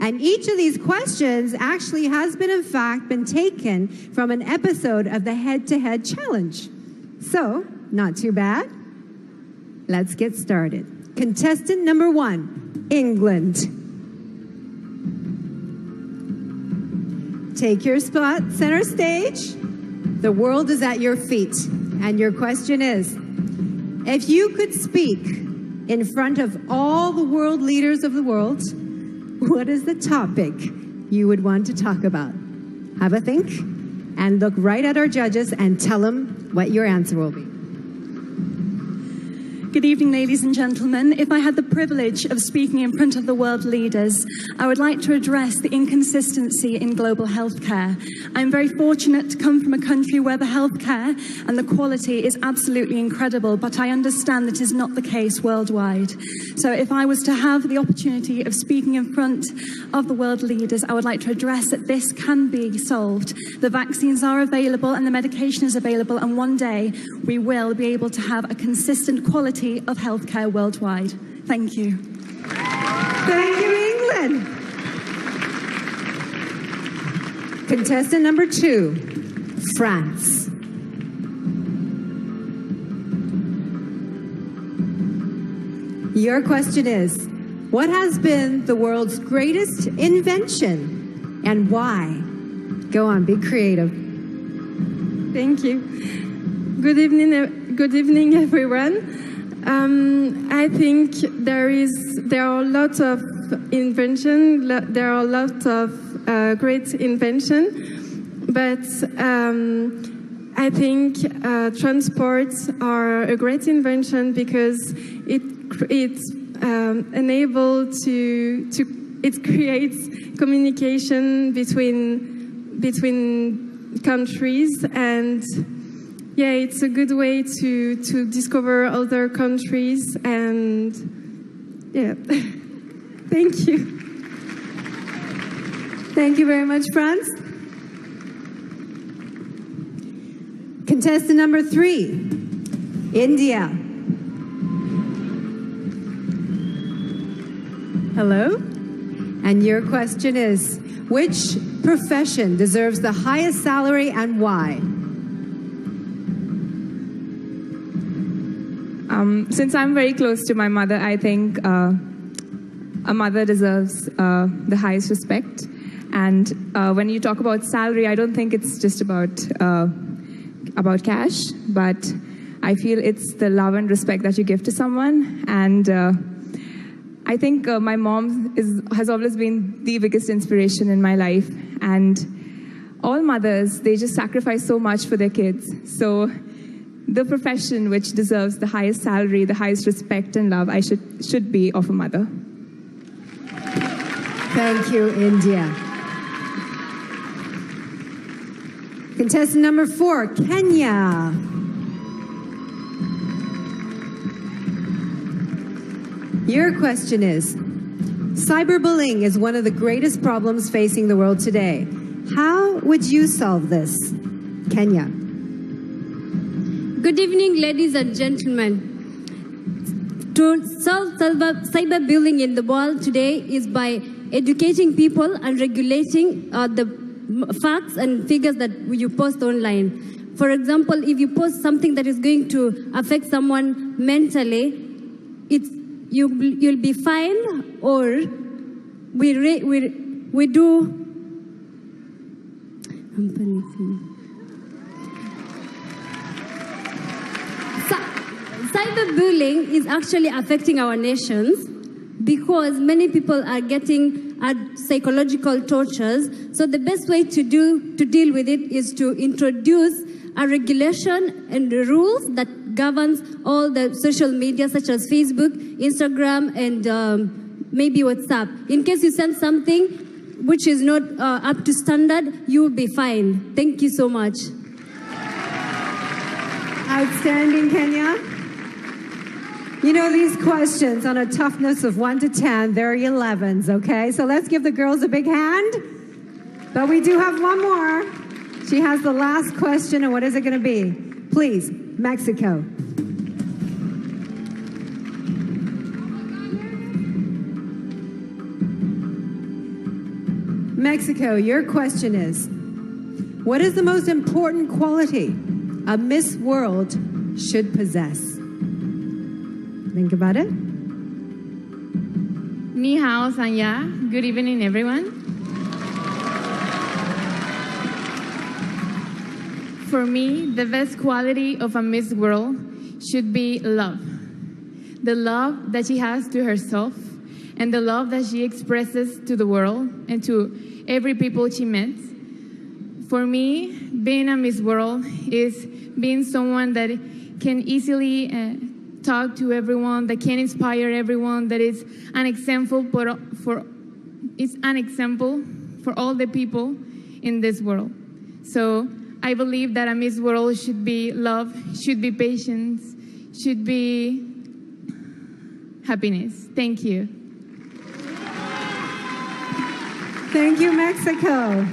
And each of these questions actually has been, in fact, been taken from an episode of the Head-to-Head Challenge. So, not too bad. Let's get started. Contestant number 1, England. Take your spot, center stage. The world is at your feet. And your question is, if you could speak in front of all the world leaders of the world, what is the topic you would want to talk about? Have a think and look right at our judges and tell them what your answer will be. Good evening, ladies and gentlemen. If I had the privilege of speaking in front of the world leaders, I would like to address the inconsistency in global healthcare. I'm very fortunate to come from a country where the healthcare and the quality is absolutely incredible, but I understand that is not the case worldwide. So if I was to have the opportunity of speaking in front of the world leaders, I would like to address that this can be solved. The vaccines are available and the medication is available, and one day we will be able to have a consistent quality of healthcare worldwide. Thank you. Thank you, England. Contestant number 2, France. Your question is, what has been the world's greatest invention and why? Go on, be creative. Thank you. Good evening, everyone. I think there are lots of invention. There are lots of great invention, but I think transports are a great invention because it creates communication between countries, and yeah, it's a good way to discover other countries, and yeah. Thank you. Thank you very much, Franz. Contestant number 3, India. Hello. And your question is, which profession deserves the highest salary and why? Since I'm very close to my mother, I think a mother deserves the highest respect. And when you talk about salary, I don't think it's just about cash, but I feel it's the love and respect that you give to someone. And I think my mom has always been the biggest inspiration in my life. And all mothers, they just sacrifice so much for their kids. So the profession which deserves the highest salary, the highest respect and love, should be of a mother. Thank you, India. Contestant number 4, Kenya. Your question is, cyberbullying is one of the greatest problems facing the world today. How would you solve this? Kenya. Good evening, ladies and gentlemen. To solve cyberbullying in the world today is by educating people and regulating the facts and figures that you post online. For example, if you post something that is going to affect someone mentally, you'll be fined, or we do. I'm panicking. Cyberbullying is actually affecting our nations because many people are getting psychological tortures. So the best way to deal with it is to introduce a regulation and rules that governs all the social media such as Facebook, Instagram, and maybe WhatsApp. In case you send something which is not up to standard, you will be fined. Thank you so much. Outstanding, Kenya. You know, these questions on a toughness of 1 to 10, they're 11s, okay? So let's give the girls a big hand. But we do have one more. She has the last question, and what is it going to be? Please, Mexico. Mexico, your question is, what is the most important quality a Miss World should possess? Think about it. Ni hao, Sanya. Good evening, everyone. For me, the best quality of a Miss World should be love. The love that she has to herself and the love that she expresses to the world and to every people she meets. For me, being a Miss World is being someone that can easily talk to everyone, that can inspire everyone, that is an example for all the people in this world. So I believe that a Miss World should be love, should be patience, should be happiness. Thank you. Thank you, Mexico.